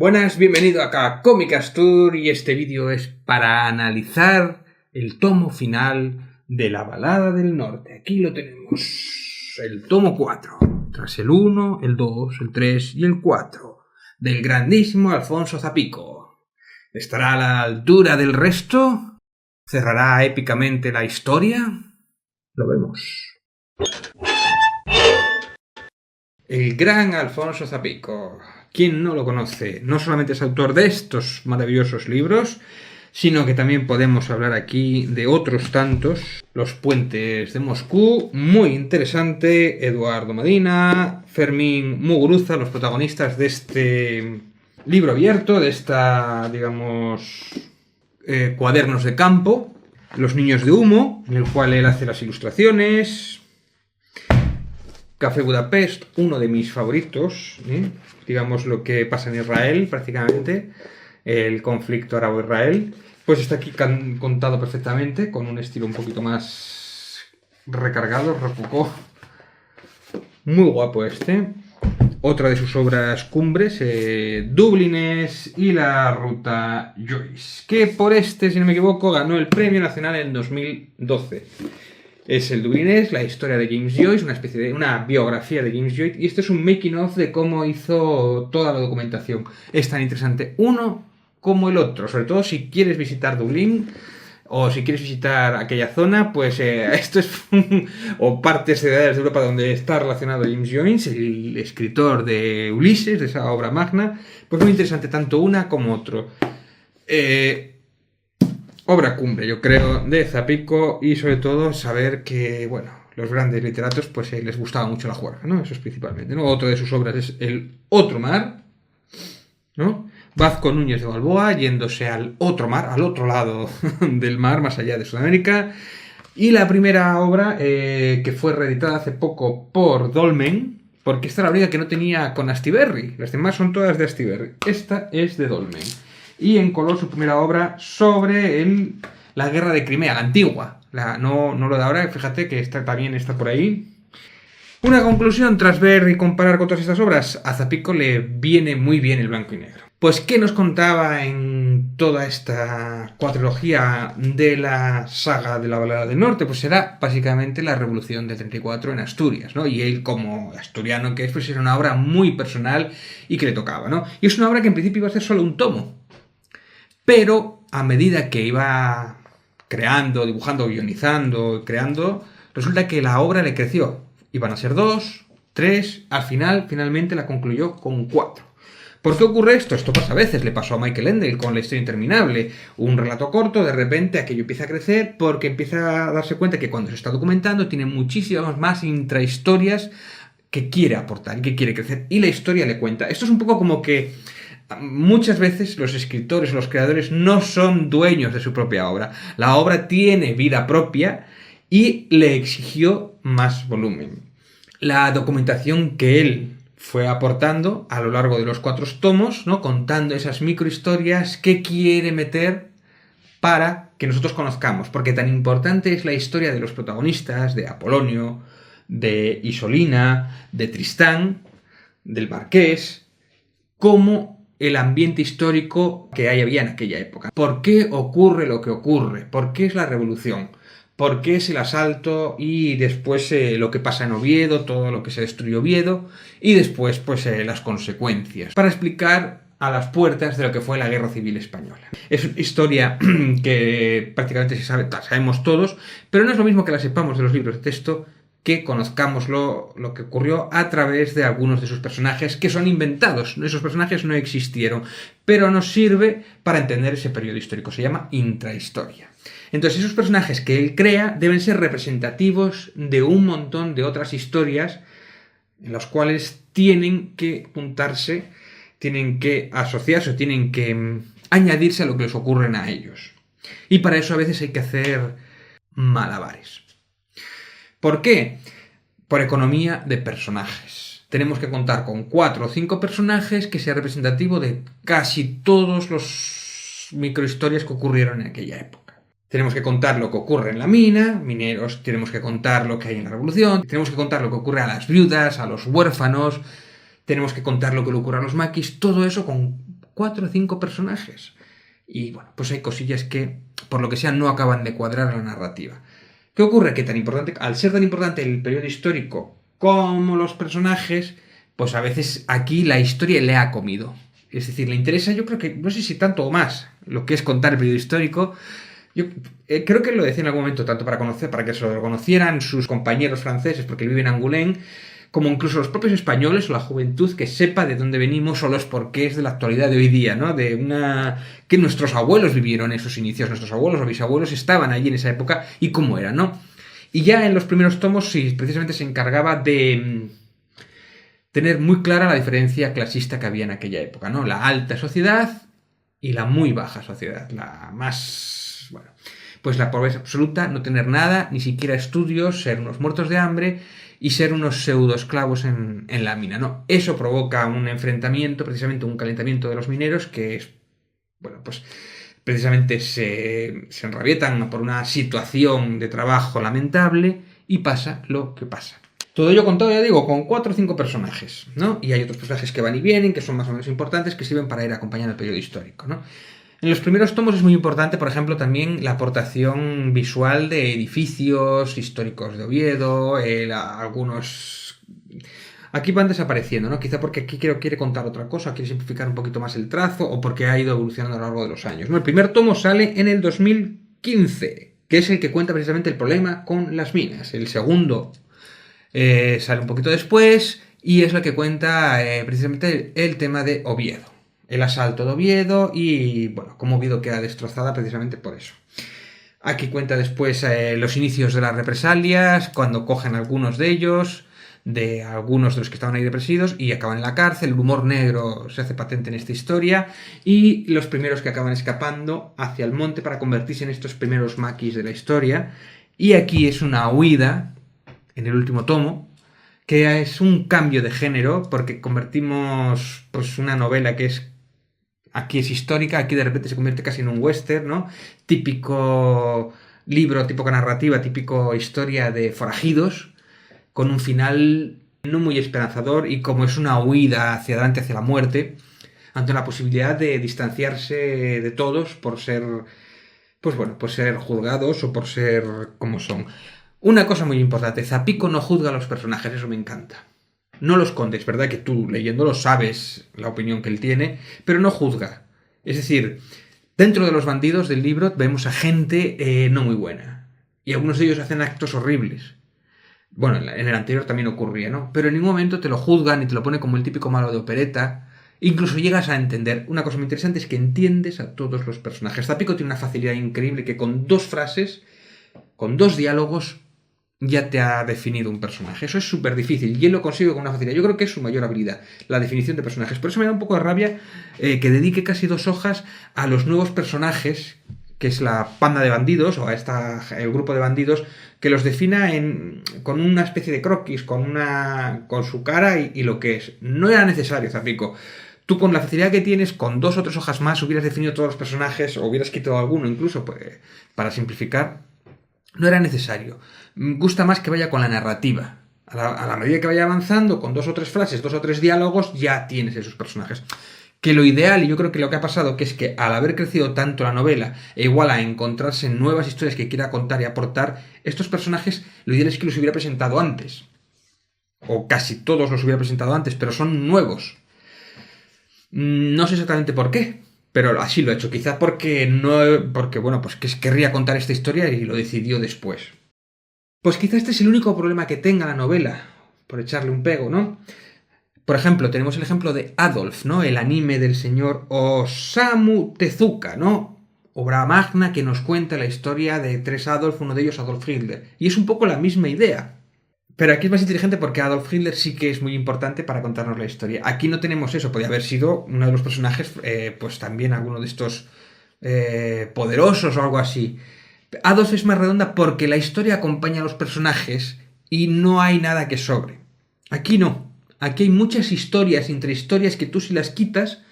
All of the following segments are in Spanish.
Buenas, bienvenido acá a Comicastur y este vídeo es para analizar el tomo final de La Balada del Norte. Aquí lo tenemos, el tomo 4, tras el 1, el 2, el 3 y el 4, del grandísimo Alfonso Zapico. ¿Estará a la altura del resto? ¿Cerrará épicamente la historia? Lo vemos. El gran Alfonso Zapico. ¿Quién no lo conoce? No solamente es autor de estos maravillosos libros, sino que también podemos hablar aquí de otros tantos. Los puentes de Moscú, muy interesante. Eduardo Madina, Fermín Muguruza, los protagonistas de este libro abierto, de esta, digamos, cuadernos de campo. Los niños de humo, en el cual él hace las ilustraciones. Café Budapest, uno de mis favoritos, digamos lo que pasa en Israel prácticamente, el conflicto árabo-israel, pues está aquí contado perfectamente, con un estilo un poquito más recargado, rococó, muy guapo este. Otra de sus obras cumbres, Dublines y la Ruta Joyce, que por este, si no me equivoco, ganó el Premio Nacional en 2012. Es el Dublinés, la historia de James Joyce, una especie de una biografía de James Joyce, y esto es un making of de cómo hizo toda la documentación. Es tan interesante uno como el otro, sobre todo si quieres visitar Dublín o si quieres visitar aquella zona, pues esto es o partes de ciudades de Europa donde está relacionado James Joyce, el escritor de Ulises, de esa obra magna, pues muy interesante tanto una como otro. Obra cumbre, yo creo, de Zapico, y sobre todo saber que, bueno, los grandes literatos pues les gustaba mucho la juerga, ¿no? Eso es principalmente, ¿no? Otra de sus obras es El Otro Mar, ¿no? Vazco Núñez de Balboa yéndose al otro mar, al otro lado del mar, más allá de Sudamérica. Y la primera obra que fue reeditada hace poco por Dolmen, porque esta era la única que no tenía con Astiberri, las demás son todas de Astiberri, esta es de Dolmen. Y en color su primera obra sobre la guerra de Crimea, la antigua, no lo de ahora, fíjate que también está por ahí. Una conclusión tras ver y comparar con todas estas obras, a Zapico le viene muy bien el blanco y negro. Pues, ¿qué nos contaba en toda esta cuatrilogía de la saga de la Balada del Norte? Pues era básicamente la revolución del 34 en Asturias, ¿no? Y él, como asturiano que es, pues era una obra muy personal y que le tocaba, ¿no? Y es una obra que en principio iba a ser solo un tomo. Pero a medida que iba creando, dibujando, guionizando, creando, resulta que la obra le creció. Iban a ser 2, 3, finalmente la concluyó con 4. ¿Por qué ocurre esto? Esto pasa a veces, le pasó a Michael Ende con La Historia Interminable. Un relato corto, de repente aquello empieza a crecer porque empieza a darse cuenta que cuando se está documentando tiene muchísimas más intrahistorias que quiere aportar y que quiere crecer. Y la historia le cuenta. Esto es un poco como que muchas veces los escritores o los creadores no son dueños de su propia obra. La obra tiene vida propia y le exigió más volumen. La documentación que él fue aportando a lo largo de los 4 tomos, ¿no? Contando esas microhistorias que quiere meter para que nosotros conozcamos, porque tan importante es la historia de los protagonistas, de Apolonio, de Isolina, de Tristán, del Marqués, como el ambiente histórico que había en aquella época. ¿Por qué ocurre lo que ocurre? ¿Por qué es la revolución? ¿Por qué es el asalto y después lo que pasa en Oviedo, todo lo que se destruyó Oviedo y después pues las consecuencias? Para explicar a las puertas de lo que fue la Guerra Civil Española. Es una historia que prácticamente sabemos todos, pero no es lo mismo que la sepamos de los libros de texto que conozcamos lo que ocurrió a través de algunos de sus personajes que son inventados. Esos personajes no existieron, pero nos sirve para entender ese periodo histórico. Se llama intrahistoria. Entonces, esos personajes que él crea deben ser representativos de un montón de otras historias en las cuales tienen que juntarse, tienen que asociarse, tienen que añadirse a lo que les ocurren a ellos. Y para eso a veces hay que hacer malabares. ¿Por qué? Por economía de personajes. Tenemos que contar con 4 o 5 personajes que sea representativo de casi todos los microhistorias que ocurrieron en aquella época. Tenemos que contar lo que ocurre en la mina, mineros, tenemos que contar lo que hay en la revolución, tenemos que contar lo que ocurre a las viudas, a los huérfanos, tenemos que contar lo que le ocurre a los maquis, todo eso con 4 o 5 personajes. Y bueno, pues hay cosillas que, por lo que sea, no acaban de cuadrar a la narrativa. ¿Qué ocurre? Que al ser tan importante el periodo histórico como los personajes, pues a veces aquí la historia le ha comido. Es decir, le interesa, yo creo que, no sé si tanto o más, lo que es contar el periodo histórico. Yo creo que lo decía en algún momento, tanto para que se lo conocieran sus compañeros franceses, porque él vive en Angoulême, como incluso los propios españoles o la juventud que sepa de dónde venimos o los porqués de la actualidad de hoy día, ¿no? Que nuestros abuelos vivieron esos inicios, nuestros abuelos o bisabuelos estaban allí en esa época y cómo era, ¿no? Y ya en los primeros tomos sí, precisamente se encargaba de tener muy clara la diferencia clasista que había en aquella época, ¿no? La alta sociedad y la muy baja sociedad, la más, bueno, pues la pobreza absoluta, no tener nada, ni siquiera estudios, ser unos muertos de hambre y ser unos pseudoesclavos en la mina, ¿no? Eso provoca un enfrentamiento, precisamente un calentamiento de los mineros que es, bueno, pues precisamente se enrabietan por una situación de trabajo lamentable y pasa lo que pasa. Todo ello contado, ya digo, con 4 o 5 personajes, ¿no? Y hay otros personajes que van y vienen, que son más o menos importantes, que sirven para ir acompañando el periodo histórico, ¿no? En los primeros tomos es muy importante, por ejemplo, también la aportación visual de edificios históricos de Oviedo, algunos... Aquí van desapareciendo, ¿no? Quizá porque aquí quiere contar otra cosa, quiere simplificar un poquito más el trazo o porque ha ido evolucionando a lo largo de los años, ¿no? El primer tomo sale en el 2015, que es el que cuenta precisamente el problema con las minas. El segundo sale un poquito después y es lo que cuenta precisamente el tema de Oviedo. El asalto de Oviedo y, bueno, cómo Oviedo queda destrozada precisamente por eso. Aquí cuenta después los inicios de las represalias, cuando cogen algunos de ellos, de algunos de los que estaban ahí depresidos y acaban en la cárcel. El humor negro se hace patente en esta historia y los primeros que acaban escapando hacia el monte para convertirse en estos primeros maquis de la historia. Y aquí es una huida, en el último tomo, que es un cambio de género porque convertimos pues una novela que es aquí es histórica, aquí de repente se convierte casi en un western, ¿no? Típico libro, típica narrativa, típico historia de forajidos, con un final no muy esperanzador y como es una huida hacia adelante, hacia la muerte, ante la posibilidad de distanciarse de todos por ser, pues bueno, por ser juzgados o por ser como son. Una cosa muy importante, Zapico no juzga a los personajes, eso me encanta. No lo escondes, ¿verdad? Que tú leyéndolo sabes la opinión que él tiene, pero no juzga. Es decir, dentro de los bandidos del libro vemos a gente no muy buena. Y algunos de ellos hacen actos horribles. Bueno, en el anterior también ocurría, ¿no? Pero en ningún momento te lo juzgan y te lo pone como el típico malo de opereta. Incluso llegas a entender. Una cosa muy interesante es que entiendes a todos los personajes. Zapico tiene una facilidad increíble que con 2 frases, con 2 diálogos, ya te ha definido un personaje. Eso es súper difícil y él lo consigue con una facilidad. Yo creo que es su mayor habilidad, la definición de personajes. Por eso me da un poco de rabia que dedique casi 2 hojas a los nuevos personajes, que es la panda de bandidos, o el grupo de bandidos, que los defina con una especie de croquis, con su cara y lo que es. No era necesario, Zapico. Tú con la facilidad que tienes, con 2 o 3 hojas más, hubieras definido todos los personajes, o hubieras quitado alguno incluso, pues, para simplificar. No era necesario. Gusta más que vaya con la narrativa. A la medida que vaya avanzando, con 2 o 3 frases, 2 o 3 diálogos, ya tienes esos personajes. Que lo ideal, y yo creo que lo que ha pasado, que es que al haber crecido tanto la novela, e igual a encontrarse nuevas historias que quiera contar y aportar, estos personajes, lo ideal es que los hubiera presentado antes. O casi todos los hubiera presentado antes, pero son nuevos. No sé exactamente por qué, pero así lo he hecho. Quizá porque bueno, pues que querría contar esta historia y lo decidió después. Pues quizá este es el único problema que tenga la novela, por echarle un pego, ¿no? Por ejemplo, tenemos el ejemplo de Adolf, ¿no? El anime del señor Osamu Tezuka, ¿no? Obra magna que nos cuenta la historia de 3 Adolf, uno de ellos Adolf Hitler. Y es un poco la misma idea. Pero aquí es más inteligente porque Adolf Hitler sí que es muy importante para contarnos la historia. Aquí no tenemos eso, podría haber sido uno de los personajes, pues también alguno de estos poderosos o algo así. Adolf es más redonda porque la historia acompaña a los personajes y no hay nada que sobre. Aquí no. Aquí hay muchas historias, intrahistorias, que tú si las quitas,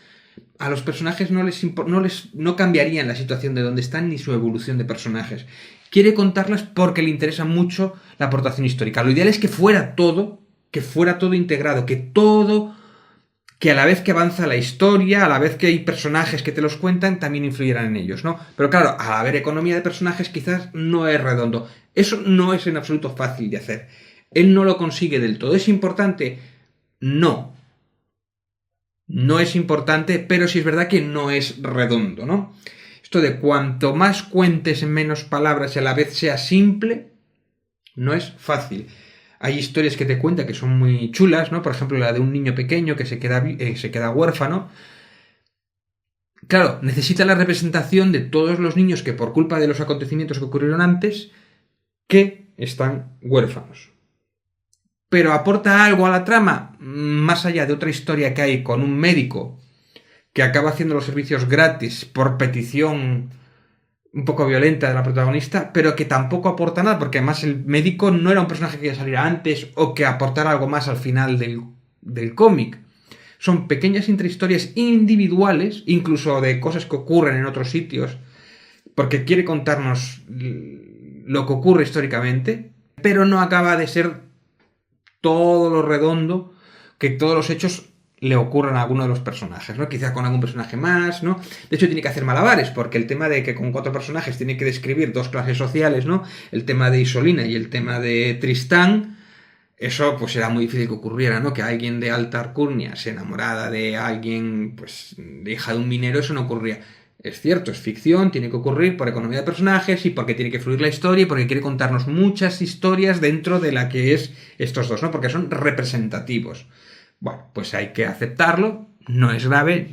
a los personajes no cambiarían la situación de donde están ni su evolución de personajes. Quiere contarlas porque le interesa mucho la aportación histórica. Lo ideal es que fuera todo integrado, que todo que a la vez que avanza la historia, a la vez que hay personajes que te los cuentan, también influyeran en ellos, ¿no? Pero claro, al haber economía de personajes quizás no es redondo. Eso no es en absoluto fácil de hacer. Él no lo consigue del todo. ¿Es importante? No. No es importante, pero sí es verdad que no es redondo, ¿no? Esto de cuanto más cuentes en menos palabras y a la vez sea simple, no es fácil. Hay historias que te cuenta que son muy chulas, ¿no? Por ejemplo, la de un niño pequeño que se queda huérfano. Claro, necesita la representación de todos los niños que por culpa de los acontecimientos que ocurrieron antes, que están huérfanos. Pero aporta algo a la trama, más allá de otra historia que hay con un médico que acaba haciendo los servicios gratis por petición un poco violenta de la protagonista, pero que tampoco aporta nada, porque además el médico no era un personaje que iba a salir antes o que aportara algo más al final del cómic. Son pequeñas intrahistorias individuales, incluso de cosas que ocurren en otros sitios, porque quiere contarnos lo que ocurre históricamente, pero no acaba de ser todo lo redondo que todos los hechos le ocurran a alguno de los personajes, ¿no? Quizá con algún personaje más, ¿no? De hecho, tiene que hacer malabares, porque el tema de que con 4 personajes tiene que describir 2 clases sociales, ¿no? El tema de Isolina y el tema de Tristán, eso pues era muy difícil que ocurriera, ¿no? Que alguien de alta alcurnia se enamorara de alguien, pues, de hija de un minero, eso no ocurría. Es cierto, es ficción, tiene que ocurrir por economía de personajes y porque tiene que fluir la historia y porque quiere contarnos muchas historias dentro de la que es estos dos, ¿no? Porque son representativos. Bueno, pues hay que aceptarlo, no es grave,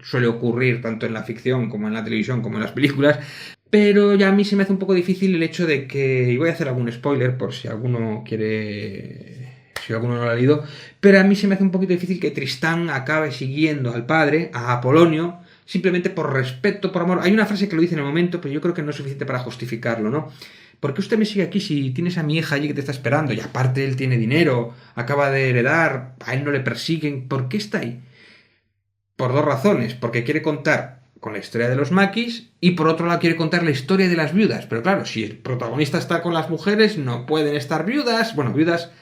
suele ocurrir tanto en la ficción como en la televisión como en las películas, pero ya a mí se me hace un poco difícil el hecho de que, y voy a hacer algún spoiler por si alguno quiere, si alguno no lo ha leído, pero a mí se me hace un poquito difícil que Tristán acabe siguiendo al padre, a Apolonio, simplemente por respeto, por amor. Hay una frase que lo dice en el momento, pero yo creo que no es suficiente para justificarlo, ¿no? ¿Por qué usted me sigue aquí si tienes a mi hija allí que te está esperando? Y aparte él tiene dinero, acaba de heredar, a él no le persiguen. ¿Por qué está ahí? Por 2 razones. Porque quiere contar con la historia de los maquis y por otro lado quiere contar la historia de las viudas. Pero claro, si el protagonista está con las mujeres, no pueden estar viudas. Bueno, viudas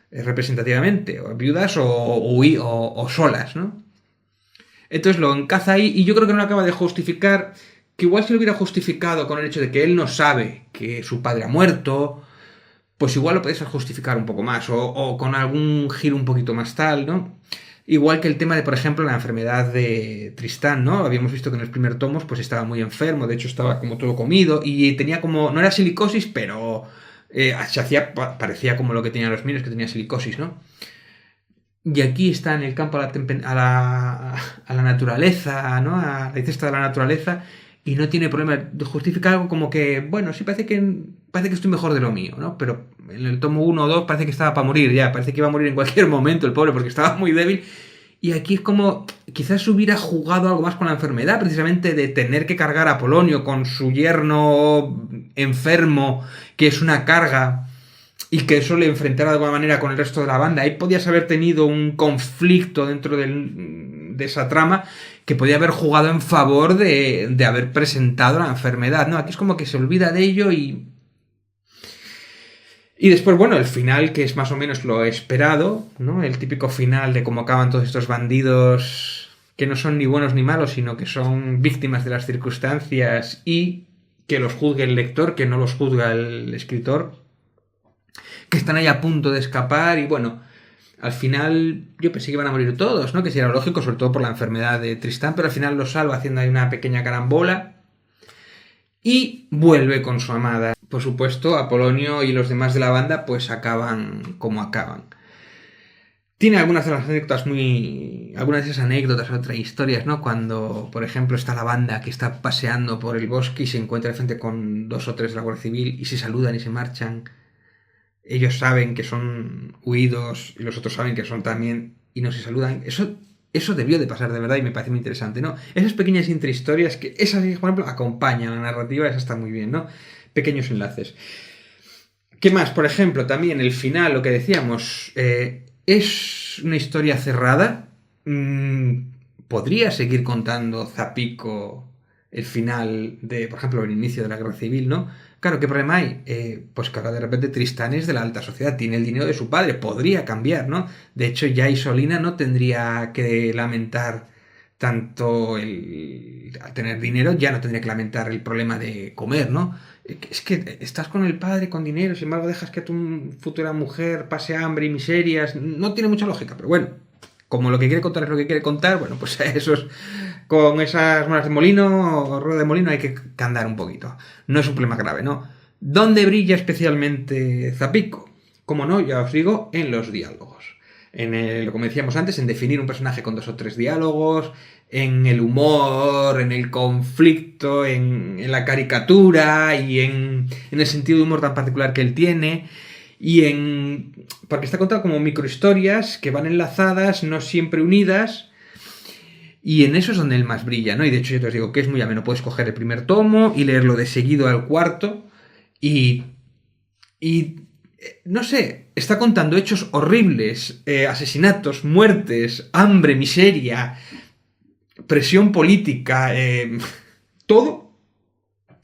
representativamente, o viudas o solas, ¿no? Entonces lo encaza ahí y yo creo que no lo acaba de justificar, que igual si lo hubiera justificado con el hecho de que él no sabe que su padre ha muerto, pues igual lo podéis justificar un poco más, o con algún giro un poquito más tal, ¿no? Igual que el tema de, por ejemplo, la enfermedad de Tristán, ¿no? Habíamos visto que en los primeros tomos pues estaba muy enfermo, de hecho estaba como todo comido y tenía como, no era silicosis, pero parecía como lo que tenían los minos, que tenía silicosis, ¿no? Y aquí está en el campo a la naturaleza, ¿no? A la incesta de la naturaleza, y no tiene problema de justificar algo como que, bueno, sí parece que estoy mejor de lo mío, ¿no? Pero en el tomo 1 o 2 parece que estaba para morir ya, parece que iba a morir en cualquier momento el pobre porque estaba muy débil. Y aquí es como, quizás hubiera jugado algo más con la enfermedad, precisamente de tener que cargar a Polonio con su yerno enfermo, que es una carga, y que eso le enfrentara de alguna manera con el resto de la banda. Ahí podías haber tenido un conflicto dentro de esa trama que podía haber jugado en favor de haber presentado la enfermedad, ¿no? Aquí es como que se olvida de ello y... Y después, bueno, el final, que es más o menos lo esperado, ¿no? El típico final de cómo acaban todos estos bandidos que no son ni buenos ni malos, sino que son víctimas de las circunstancias y que los juzgue el lector, que no los juzga el escritor, que están ahí a punto de escapar y bueno, al final yo pensé que iban a morir todos, ¿no? Que si era lógico, sobre todo por la enfermedad de Tristán, pero al final los salva haciendo ahí una pequeña carambola y vuelve con su amada. Por supuesto, Apolonio y los demás de la banda pues acaban como acaban. Tiene algunas de las anécdotas algunas de esas anécdotas, otras historias, ¿no? Cuando, por ejemplo, está la banda que está paseando por el bosque y se encuentra de frente con 2 o 3 de la Guardia Civil y se saludan y se marchan. Ellos saben que son huidos y los otros saben que son también y no se saludan. Eso debió de pasar de verdad y me parece muy interesante, ¿no? Esas pequeñas intrahistorias que esas, por ejemplo, acompañan la narrativa, esa está muy bien, ¿no? Pequeños enlaces. ¿Qué más? Por ejemplo, también el final, lo que decíamos, es una historia cerrada. Podría seguir contando Zapico el final de, por ejemplo, el inicio de la Guerra Civil, ¿no? Claro, ¿qué problema hay? Pues que ahora de repente Tristán es de la alta sociedad, tiene el dinero de su padre, podría cambiar, ¿no? De hecho, ya Isolina no tendría que lamentar tanto al tener dinero, ya no tendría que lamentar el problema de comer, ¿no? Es que estás con el padre, con dinero, sin embargo dejas que tu futura mujer pase hambre y miserias, no tiene mucha lógica, pero bueno, como lo que quiere contar es lo que quiere contar, bueno, pues con esas molas de molino o rueda de molino hay que andar un poquito. No es un problema grave, ¿no? ¿Dónde brilla especialmente Zapico? Como no, ya os digo, en los diálogos. Como decíamos antes, en definir un personaje con 2 o 3 diálogos, en el humor, en el conflicto, en la caricatura y en el sentido de humor tan particular que él tiene. Porque está contado como microhistorias que van enlazadas, no siempre unidas. Y en eso es donde él más brilla, ¿no? Y de hecho yo te os digo que es muy ameno. Puedes coger el primer tomo y leerlo de seguido al cuarto. Y no sé, está contando hechos horribles, asesinatos, muertes, hambre, miseria, presión política, todo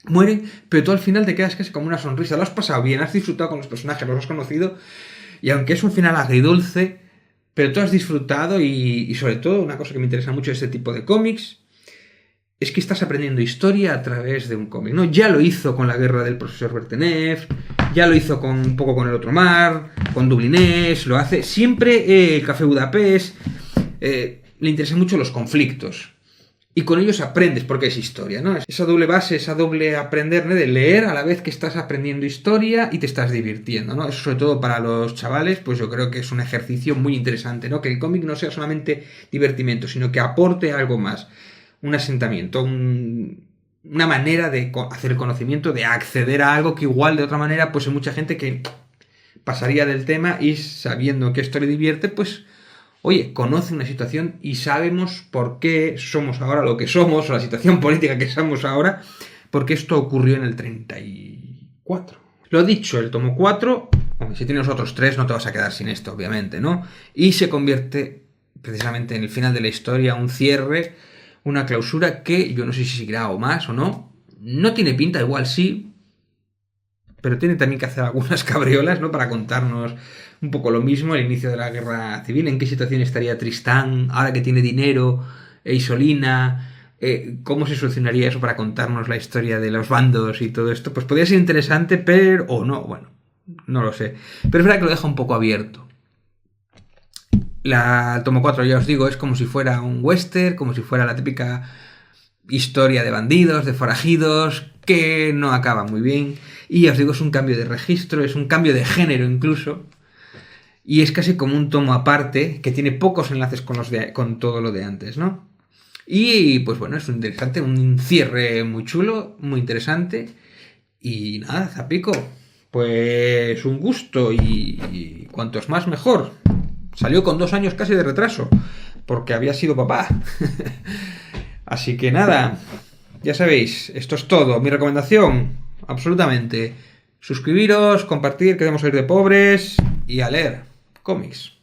mueren, pero tú al final te quedas casi como una sonrisa. Lo has pasado bien, has disfrutado con los personajes, los has conocido, y aunque es un final agridulce, pero tú has disfrutado y sobre todo una cosa que me interesa mucho de este tipo de cómics es que estás aprendiendo historia a través de un cómic, ¿no? Ya lo hizo con La guerra del profesor Bertenev, ya lo hizo un poco con El otro mar, con Dublinés, lo hace siempre el Café Budapest, le interesan mucho los conflictos. Y con ellos aprendes porque es historia, ¿no? Esa doble base, esa doble aprender, ¿no? De leer a la vez que estás aprendiendo historia y te estás divirtiendo, ¿no? Eso sobre todo para los chavales, pues yo creo que es un ejercicio muy interesante, ¿no? Que el cómic no sea solamente divertimento, sino que aporte algo más. Un asentamiento, una manera de hacer el conocimiento, de acceder a algo que igual de otra manera, pues hay mucha gente que pasaría del tema y sabiendo que esto le divierte, pues oye, conoce una situación y sabemos por qué somos ahora lo que somos, o la situación política que somos ahora, porque esto ocurrió en el 34. Lo dicho, el tomo 4, hombre, si tienes otros 3 no te vas a quedar sin esto, obviamente, ¿no? Y se convierte precisamente en el final de la historia, un cierre, una clausura que yo no sé si seguirá o más o no. No tiene pinta, igual sí, pero tiene también que hacer algunas cabriolas, ¿no? Para contarnos un poco lo mismo, el inicio de la guerra civil, en qué situación estaría Tristán, ahora que tiene dinero, e Isolina, cómo se solucionaría eso para contarnos la historia de los bandos y todo esto. Pues podría ser interesante, pero... o no, bueno, no lo sé. Pero es verdad que lo deja un poco abierto. El tomo 4, ya os digo, es como si fuera un western, como si fuera la típica historia de bandidos, de forajidos, que no acaba muy bien. Y ya os digo, es un cambio de registro, es un cambio de género incluso. Y es casi como un tomo aparte, que tiene pocos enlaces con todo lo de antes, ¿no? Y pues bueno, es interesante, un cierre muy chulo, muy interesante. Y nada, Zapico, pues un gusto y cuantos más mejor. Salió con 2 años casi de retraso, porque había sido papá. Así que nada, ya sabéis, esto es todo. Mi recomendación, absolutamente, suscribiros, compartir, queremos salir de pobres y a leer cómics.